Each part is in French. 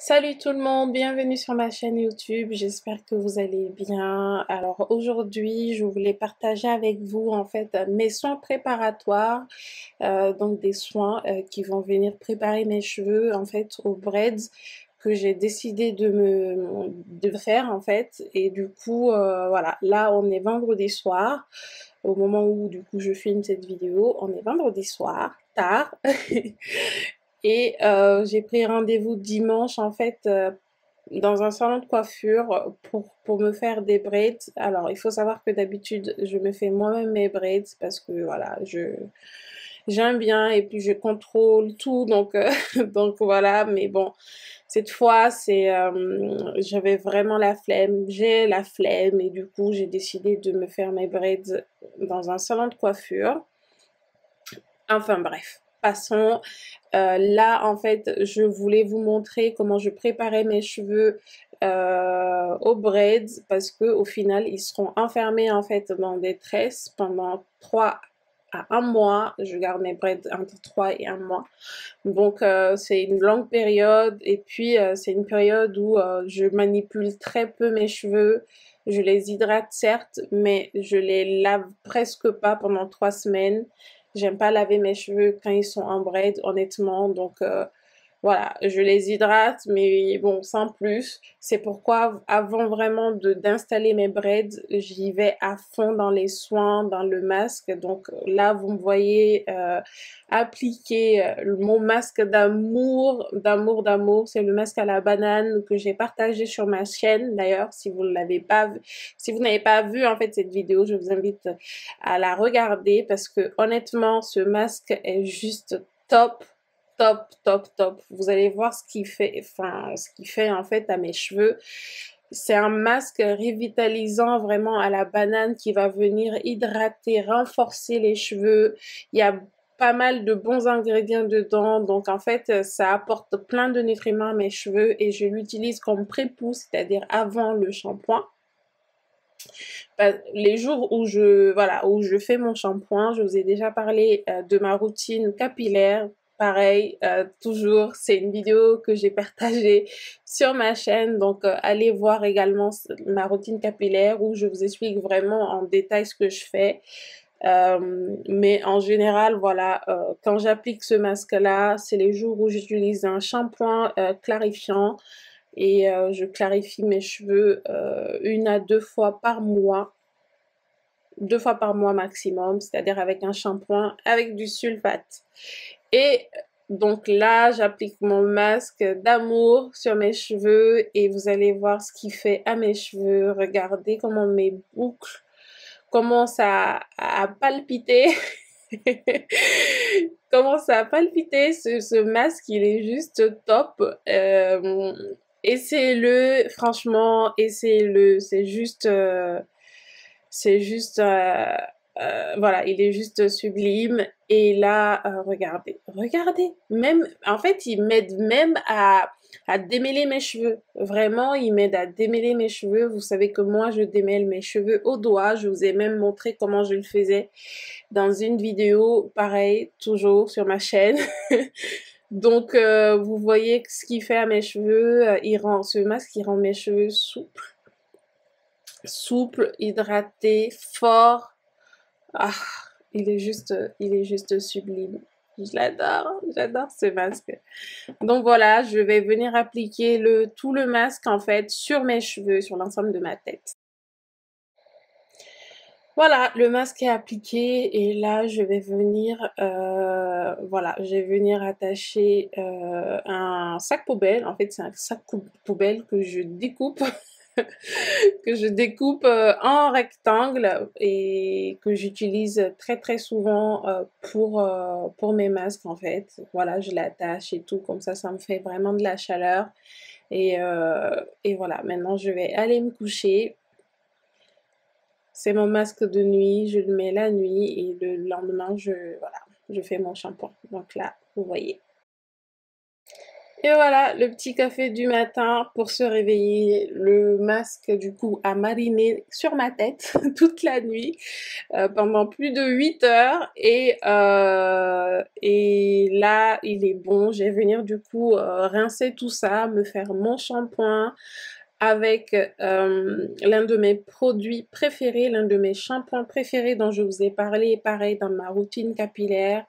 Salut tout le monde, bienvenue sur ma chaîne YouTube, j'espère que vous allez bien. Alors aujourd'hui, je voulais partager avec vous en fait mes soins préparatoires, donc des soins qui vont venir préparer mes cheveux en fait aux braids que j'ai décidé de faire en fait. Et du coup, voilà, là on est vendredi soir, au moment où du coup je filme cette vidéo, on est vendredi soir, tard. Et j'ai pris rendez-vous dimanche en fait dans un salon de coiffure pour me faire des braids. Alors il faut savoir que d'habitude je me fais moi-même mes braids parce que voilà, j'aime bien et puis je contrôle tout donc donc voilà, mais bon, cette fois c'est j'avais vraiment la flemme, j'ai la flemme et du coup j'ai décidé de me faire mes braids dans un salon de coiffure. Enfin bref, passons. Là, en fait, je voulais vous montrer comment je préparais mes cheveux aux braids parce que au final, ils seront enfermés en fait dans des tresses pendant 3 à 1 mois. Je garde mes braids entre 3 et 1 mois. Donc, c'est une longue période et puis c'est une période où je manipule très peu mes cheveux. Je les hydrate certes, mais je les lave presque pas pendant 3 semaines. J'aime pas laver mes cheveux quand ils sont en braid, honnêtement. Donc, voilà, je les hydrate, mais bon, sans plus. C'est pourquoi, avant vraiment d'installer mes braids, j'y vais à fond dans les soins, dans le masque. Donc là, vous me voyez appliquer mon masque d'amour, d'amour, d'amour. C'est le masque à la banane que j'ai partagé sur ma chaîne. D'ailleurs, si vous ne l'avez pas vu, si vous n'avez pas vu en fait cette vidéo, je vous invite à la regarder parce que honnêtement, ce masque est juste top. Top, top, top. Vous allez voir ce qu'il fait, enfin, ce qu'il fait en fait à mes cheveux. C'est un masque revitalisant vraiment à la banane qui va venir hydrater, renforcer les cheveux. Il y a pas mal de bons ingrédients dedans, donc en fait ça apporte plein de nutriments à mes cheveux et je l'utilise comme pré-pousse, c'est-à-dire avant le shampoing. Les jours où où je fais mon shampoing, je vous ai déjà parlé de ma routine capillaire. Pareil, toujours, c'est une vidéo que j'ai partagée sur ma chaîne, donc allez voir également ma routine capillaire où je vous explique vraiment en détail ce que je fais. Mais en général, voilà, quand j'applique ce masque-là, c'est les jours où j'utilise un shampoing clarifiant et je clarifie mes cheveux 1 à 2 fois par mois. 2 fois par mois maximum, c'est-à-dire avec un shampoing avec du sulfate. Et donc là, j'applique mon masque d'amour sur mes cheveux et vous allez voir ce qu'il fait à mes cheveux. Regardez comment mes boucles commencent à palpiter. Commence à palpiter, ce masque, il est juste top. Essayez-le, franchement, essayez-le, c'est juste, voilà, il est juste sublime. Et là, regardez, regardez, même, en fait, il m'aide même à démêler mes cheveux. Vraiment, il m'aide à démêler mes cheveux. Vous savez que moi, je démêle mes cheveux au doigt. Je vous ai même montré comment je le faisais dans une vidéo, pareil, toujours sur ma chaîne. Donc, vous voyez ce qu'il fait à mes cheveux. Ce masque, il rend mes cheveux souples, hydratés, forts. Ah, il est juste sublime. Je l'adore, j'adore ce masque. Donc voilà, je vais venir appliquer tout le masque en fait sur mes cheveux, sur l'ensemble de ma tête. Voilà, le masque est appliqué et là je vais venir, voilà, je vais venir attacher un sac poubelle. En fait, c'est un sac poubelle que je découpe que je découpe en rectangle et que j'utilise très très souvent pour mes masques en fait. Voilà, je l'attache et tout, comme ça me fait vraiment de la chaleur. Et voilà, maintenant je vais aller me coucher. C'est mon masque de nuit, je le mets la nuit et le lendemain, voilà, je fais mon shampoing. Donc là, vous voyez. Et voilà, le petit café du matin pour se réveiller. Le masque, du coup, a mariné sur ma tête toute la nuit pendant plus de 8 heures. Et là, il est bon. Je vais venir, du coup, rincer tout ça, me faire mon shampoing avec l'un de mes produits préférés, l'un de mes shampoings préférés dont je vous ai parlé, pareil, dans ma routine capillaire.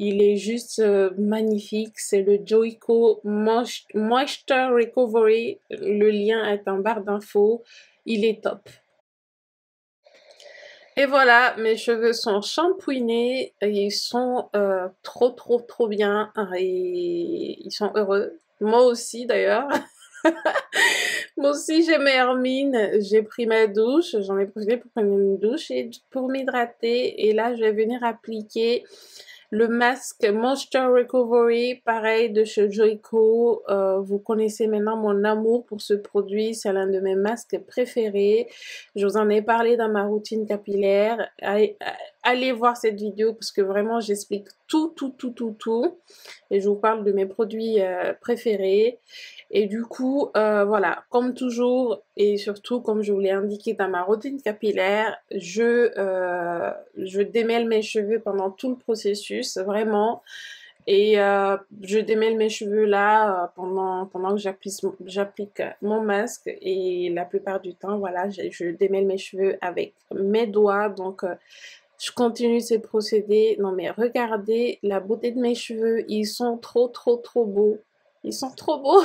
Il est juste magnifique. C'est le Joico Moisture Recovery. Le lien est en barre d'infos. Il est top. Et voilà, mes cheveux sont shampouinés. Ils sont trop bien. Et ils sont heureux. Moi aussi d'ailleurs. Moi aussi j'ai mes hermines. J'ai pris ma douche. J'en ai profité pour prendre une douche et pour m'hydrater. Et là, je vais venir appliquer le masque Moisture Recovery, pareil de chez Joico. Vous connaissez maintenant mon amour pour ce produit. C'est l'un de mes masques préférés. Je vous en ai parlé dans ma routine capillaire. Allez voir cette vidéo parce que vraiment j'explique tout. Et je vous parle de mes produits préférés. Et du coup, voilà, comme toujours et surtout comme je vous l'ai indiqué dans ma routine capillaire, je démêle mes cheveux pendant tout le processus, vraiment. Et je démêle mes cheveux là pendant que j'applique mon masque. Et la plupart du temps, voilà, je démêle mes cheveux avec mes doigts. Donc, je continue ces procédés. Non mais regardez la beauté de mes cheveux. Ils sont trop beaux. Ils sont trop beaux.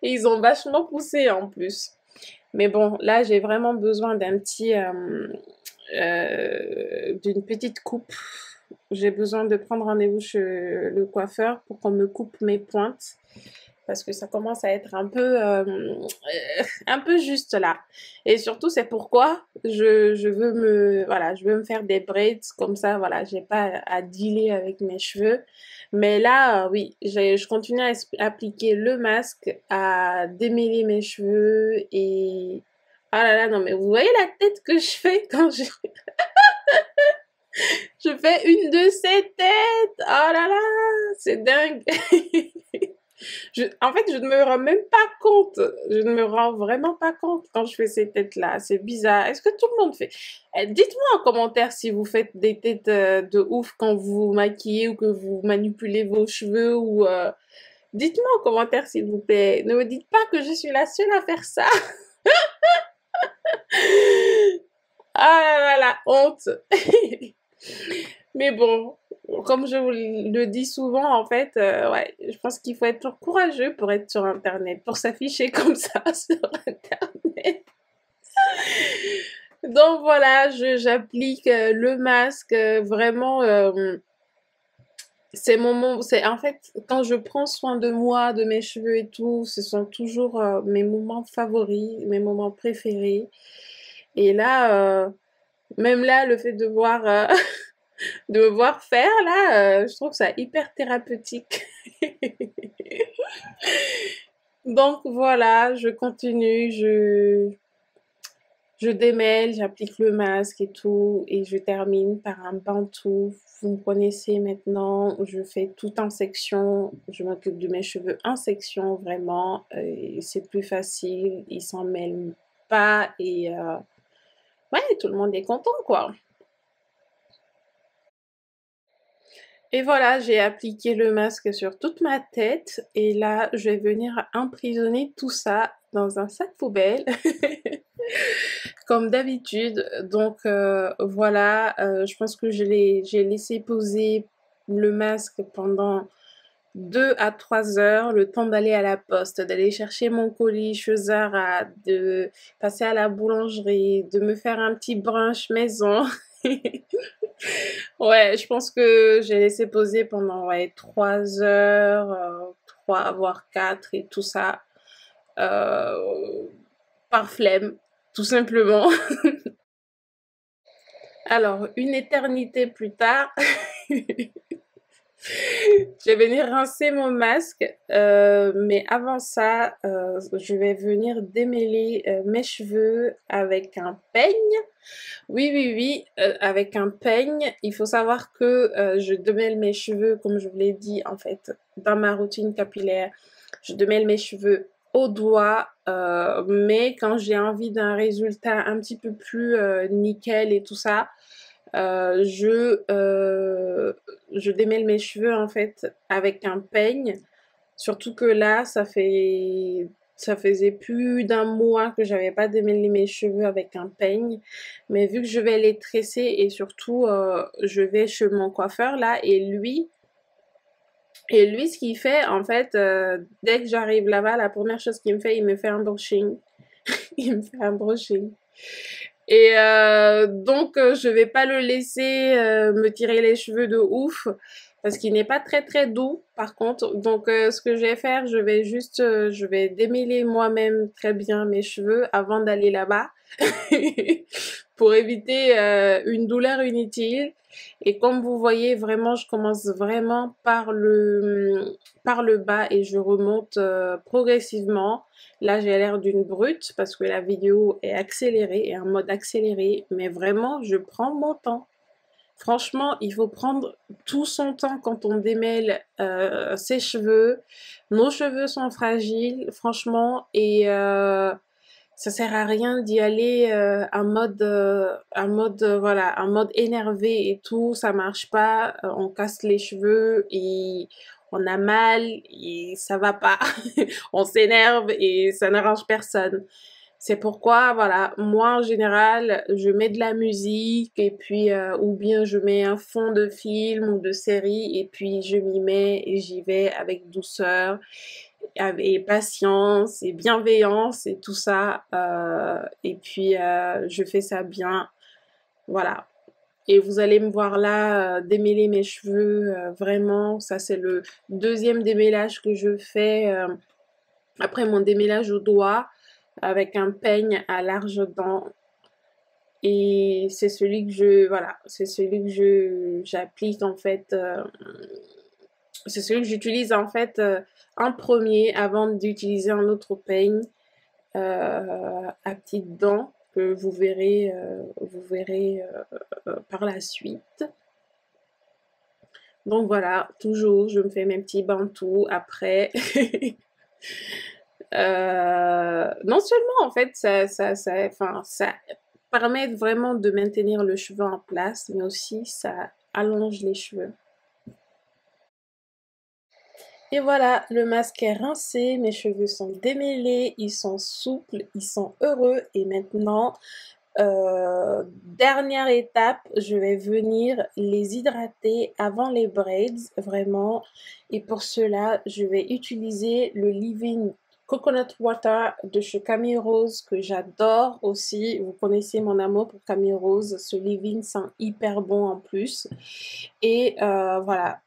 Et ils ont vachement poussé en plus. Mais bon, là, j'ai vraiment besoin d'une petite coupe. J'ai besoin de prendre rendez-vous chez le coiffeur pour qu'on me coupe mes pointes. Parce que ça commence à être un peu juste là. Et surtout, c'est pourquoi je veux me faire des braids comme ça, voilà, j'ai pas à dealer avec mes cheveux. Mais là, oui, je continue à appliquer le masque, à démêler mes cheveux et ah là là, non mais vous voyez la tête que je fais quand je fais une de ces têtes. Oh là là, c'est dingue. En fait, je ne me rends même pas compte. Je ne me rends vraiment pas compte quand je fais ces têtes-là. C'est bizarre. Est-ce que tout le monde fait? Dites-moi en commentaire si vous faites des têtes de ouf quand vous vous maquillez ou que vous manipulez vos cheveux ou dites-moi en commentaire s'il vous plaît. Ne me dites pas que je suis la seule à faire ça. Ah là là, la honte. Mais bon, comme je vous le dis souvent, en fait, ouais, je pense qu'il faut être courageux pour être sur Internet, pour s'afficher comme ça sur Internet. Donc voilà, j'applique le masque, vraiment, c'est en fait, quand je prends soin de moi, de mes cheveux et tout, ce sont toujours mes moments favoris, mes moments préférés. Et là, même là, le fait de voir de me voir faire là, je trouve ça hyper thérapeutique. Donc voilà, je continue, je démêle, j'applique le masque et tout, et je termine par un bantou. Vous me connaissez maintenant, je fais tout en section, je m'occupe de mes cheveux en section vraiment, et c'est plus facile, ils s'en mêlent pas et ouais, tout le monde est content quoi. Et voilà, j'ai appliqué le masque sur toute ma tête et là, je vais venir emprisonner tout ça dans un sac poubelle comme d'habitude. Donc voilà, je pense que j'ai laissé poser le masque pendant 2 à 3 heures, le temps d'aller à la poste, d'aller chercher mon colis chez Zara, de passer à la boulangerie, de me faire un petit brunch maison. Ouais, je pense que j'ai laissé poser pendant ouais, 3 heures, 3 voire 4 et tout ça, euh, par flemme, tout simplement. Alors, une éternité plus tard, Je vais venir rincer mon masque, mais avant ça, je vais venir démêler mes cheveux avec un peigne. Oui, oui, oui, avec un peigne. Il faut savoir que je démêle mes cheveux, comme je vous l'ai dit, en fait, dans ma routine capillaire. Je démêle mes cheveux au doigt, mais quand j'ai envie d'un résultat un petit peu plus nickel et tout ça, euh, je, euh, je démêle mes cheveux en fait avec un peigne. Surtout que là, ça faisait plus d'un mois que j'avais pas démêlé mes cheveux avec un peigne. Mais vu que je vais les tresser et surtout, je vais chez mon coiffeur là et lui, ce qu'il fait, en fait, dès que j'arrive là-bas, la première chose qu'il me fait, il me fait un brushing. Il me fait un brushing. Et donc, je vais pas le laisser me tirer les cheveux de ouf parce qu'il n'est pas très très doux par contre. Donc, ce que je vais faire, je vais démêler moi-même très bien mes cheveux avant d'aller là-bas pour éviter une douleur inutile. Et comme vous voyez, vraiment, je commence vraiment par le bas et je remonte progressivement. Là, j'ai l'air d'une brute parce que la vidéo est accélérée, et en mode accéléré, mais vraiment, je prends mon temps. Franchement, il faut prendre tout son temps quand on démêle ses cheveux. Nos cheveux sont fragiles, franchement, et ça sert à rien d'y aller voilà, en mode énervé et tout, ça marche pas, on casse les cheveux et on a mal et ça va pas, on s'énerve et ça n'arrange personne. C'est pourquoi, voilà, moi en général, je mets de la musique et puis, ou bien je mets un fond de film ou de série et puis je m'y mets et j'y vais avec douceur et patience et bienveillance et tout ça. Et puis, je fais ça bien. Voilà. Et vous allez me voir là démêler mes cheveux. Vraiment, ça c'est le deuxième démêlage que je fais après mon démêlage au doigt avec un peigne à larges dents. Et c'est celui que voilà, c'est celui que j'applique en fait. C'est celui que j'utilise en fait en premier avant d'utiliser un autre peigne à petites dents que vous verrez par la suite. Donc voilà, toujours, je me fais mes petits bantous après. Non seulement en fait ça permet vraiment de maintenir le cheveu en place, mais aussi ça allonge les cheveux. Et voilà, le masque est rincé, mes cheveux sont démêlés, ils sont souples, ils sont heureux. Et maintenant, dernière étape, je vais venir les hydrater avant les braids, vraiment. Et pour cela, je vais utiliser le leave-in Coconut Water de chez Camille Rose que j'adore aussi. Vous connaissez mon amour pour Camille Rose. Ce leave-in sent hyper bon en plus. Et voilà,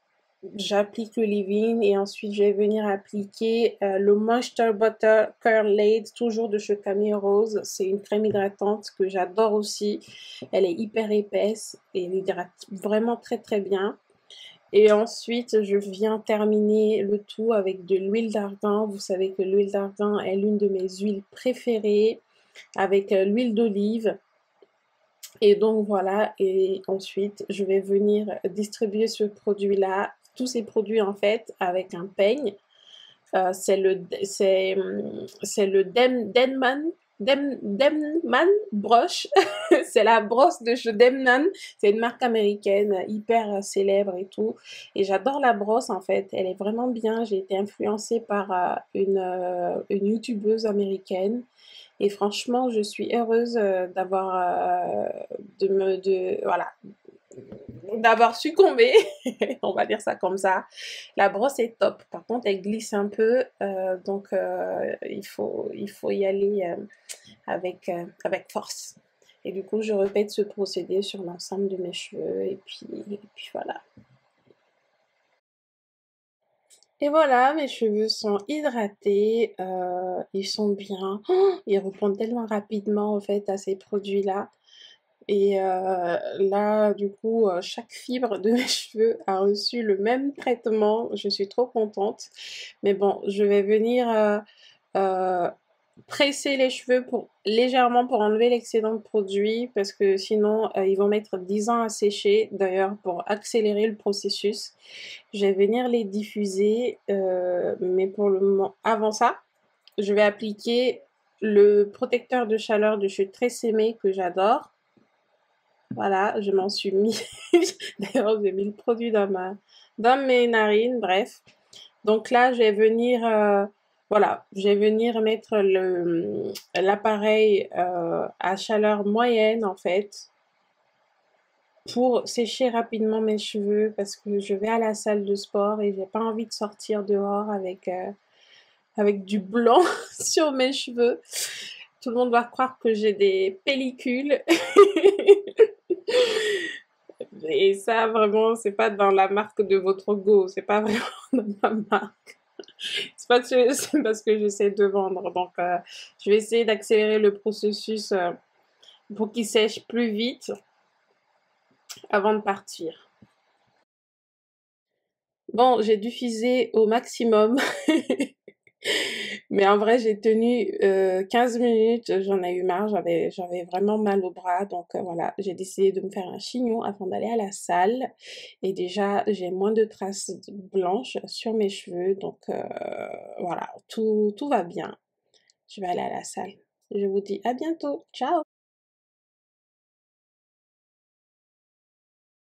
j'applique le leave-in et ensuite je vais venir appliquer le Moisture Butter Curl Aid, toujours de chez Camille Rose. C'est une crème hydratante que j'adore aussi. Elle est hyper épaisse et elle hydrate vraiment très très bien. Et ensuite, je viens terminer le tout avec de l'huile d'argan. Vous savez que l'huile d'argan est l'une de mes huiles préférées, avec l'huile d'olive. Et donc voilà, et ensuite je vais venir distribuer ce produit-là, tous ces produits en fait, avec un peigne. C'est le Denman Broche. C'est la brosse de chez Denman. C'est une marque américaine hyper célèbre et tout. Et j'adore la brosse en fait. Elle est vraiment bien. J'ai été influencée par une youtubeuse américaine. Et franchement, je suis heureuse voilà, d'avoir succombé, on va dire ça comme ça. La brosse est top. Par contre, elle glisse un peu, donc il faut y aller avec force. Et du coup, je répète ce procédé sur l'ensemble de mes cheveux et puis voilà. Et voilà, mes cheveux sont hydratés, ils sont bien. Oh, ils répondent tellement rapidement en fait à ces produits-là. Et là, du coup, chaque fibre de mes cheveux a reçu le même traitement. Je suis trop contente. Mais bon, je vais venir euh, presser les cheveux légèrement pour enlever l'excédent de produit parce que sinon, ils vont mettre 10 ans à sécher. D'ailleurs, pour accélérer le processus, je vais venir les diffuser. Mais pour le moment, avant ça, je vais appliquer le protecteur de chaleur de chez Tresemmé que j'adore. Voilà, je m'en suis mis. D'ailleurs, j'ai mis le produit dans mes narines, bref. Donc là, je vais venir, voilà, je vais venir mettre l'appareil à chaleur moyenne, en fait, pour sécher rapidement mes cheveux parce que je vais à la salle de sport et j'ai pas envie de sortir dehors avec du blanc sur mes cheveux. Tout le monde va croire que j'ai des pellicules. Et ça, vraiment, c'est pas dans la marque de votre go, c'est pas vraiment dans ma marque. C'est parce que j'essaie de vendre. Donc, je vais essayer d'accélérer le processus pour qu'il sèche plus vite avant de partir. Bon, j'ai diffusé au maximum. Mais en vrai, j'ai tenu 15 minutes, j'en ai eu marre, j'avais vraiment mal au bras, donc voilà, j'ai décidé de me faire un chignon avant d'aller à la salle. Et déjà, j'ai moins de traces blanches sur mes cheveux, donc voilà, tout va bien. Je vais aller à la salle. Je vous dis à bientôt, ciao!